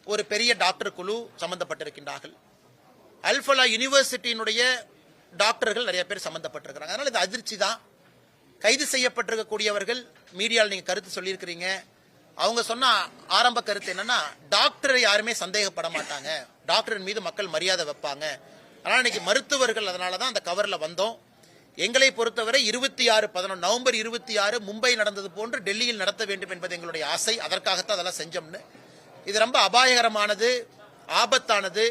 ஒரு பெரிய டாக்டர் குழு சம்பந்தப்பட்டிருக்கின்றார்கள். அல்ஃபலா யூனிவர்சிட்டியினுடைய டாக்டர்கள் நிறைய பேர் சம்பந்தப்பட்டிருக்கிறாங்க. அதனால இது அதிர்ச்சி தான். கைது செய்யப்பட்டிருக்கக்கூடியவர்கள் மீடியாவில் நீங்க கருத்து சொல்லியிருக்கிறீங்க. அவங்க சொன்ன ஆரம்ப கருத்து என்னன்னா, டாக்டரை யாருமே சந்தேகப்பட மாட்டாங்க, டாக்டரின் மீது மக்கள் மரியாதை வைப்பாங்க. அதனால இன்னைக்கு மருத்துவர்கள், அதனாலதான் அந்த கவர்ல வந்தோம். எங்களை பொறுத்தவரை 26/11 நவம்பர் 26 மும்பை நடந்தது போன்று டெல்லியில் நடத்த வேண்டும் என்பது எங்களுடைய ஆசை. அதற்காகத்தான் அதெல்லாம் செஞ்சோம்னு. இது ரொம்ப அபாயகரமானது, ஆபத்தானது.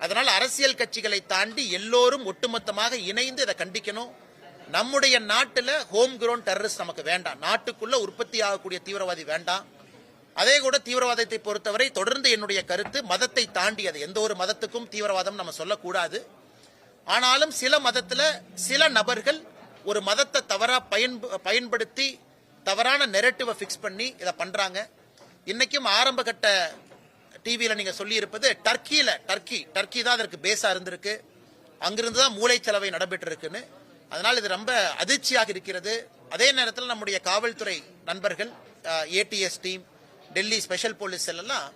அதனால அரசியல் கட்சிகளை தாண்டி எல்லோரும் ஒட்டுமொத்தமாக இணைந்து இதை கண்டிக்கணும். நம்முடைய நாட்டில் ஹோம் கிரவுண்ட் டெரரிஸ்ட் நமக்கு வேண்டாம். நாட்டுக்குள்ள உற்பத்தி ஆகக்கூடிய தீவிரவாதி வேண்டாம். அதே கூட தீவிரவாதத்தை பொறுத்தவரை தொடர்ந்து என்னுடைய கருத்து, மதத்தை தாண்டியது. எந்த ஒரு மதத்துக்கும் தீவிரவாதம் நம்ம சொல்லக்கூடாது. ஆனாலும் சில மதத்தில் சில நபர்கள் ஒரு மதத்தை தவறா பயன்படுத்தி தவறான நெரேட்டிவை ஃபிக்ஸ் பண்ணி இதை பண்றாங்க. இன்னைக்கும் ஆரம்ப கட்ட டிவியில் நீங்க சொல்லி இருப்பது டர்க்கி தான் அதற்கு பேஸா இருந்திருக்கு. அங்கிருந்து தான் மூளைச்சலவை நடைபெற்று இருக்குன்னு. அதனால் இது ரொம்ப அதிர்ச்சியாக இருக்கிறது. அதே நேரத்தில் நம்முடைய காவல்துறை நண்பர்கள், ADS team, Delhi special police எல்லாம்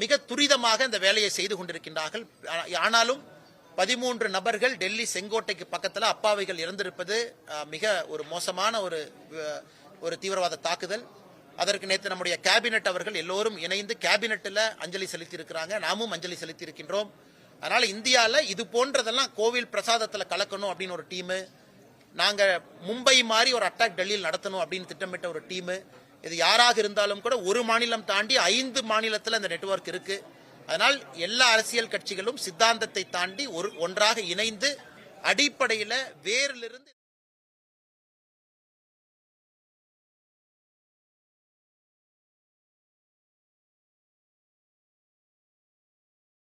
மிக துரிதமாக இந்த வேலையை செய்து கொண்டிருக்கின்றார்கள். ஆனாலும் 13 நபர்கள் டெல்லி செங்கோட்டைக்கு பக்கத்தில் அப்பாவிகள் இறந்திருப்பது மிக ஒரு மோசமான ஒரு தீவிரவாத தாக்குதல். அதற்கு நேற்று நம்முடைய கேபினெட் அவர்கள் எல்லோரும் இணைந்து கேபினெட்டில் அஞ்சலி செலுத்தி இருக்கிறாங்க. நாமும் அஞ்சலி செலுத்தி இருக்கின்றோம். அதனால இந்தியாவில் இது போன்றதெல்லாம் கோவில் பிரசாதத்தில் கலக்கணும் அப்படின்னு ஒரு டீமு, நாங்க மும்பை மாதிரி ஒரு அட்டாக் டெல்லியில் நடத்தணும் அப்படின்னு திட்டமிட்ட ஒரு டீமு. இது யாராக இருந்தாலும் கூட ஒரு மாநிலம் தாண்டி 5 மாநிலத்தில் இந்த நெட்வொர்க் இருக்கு. அதனால் எல்லா அரசியல் கட்சிகளும் சித்தாந்தத்தை தாண்டி ஒன்றாக இணைந்து அடிப்படையில் வேரிலிருந்து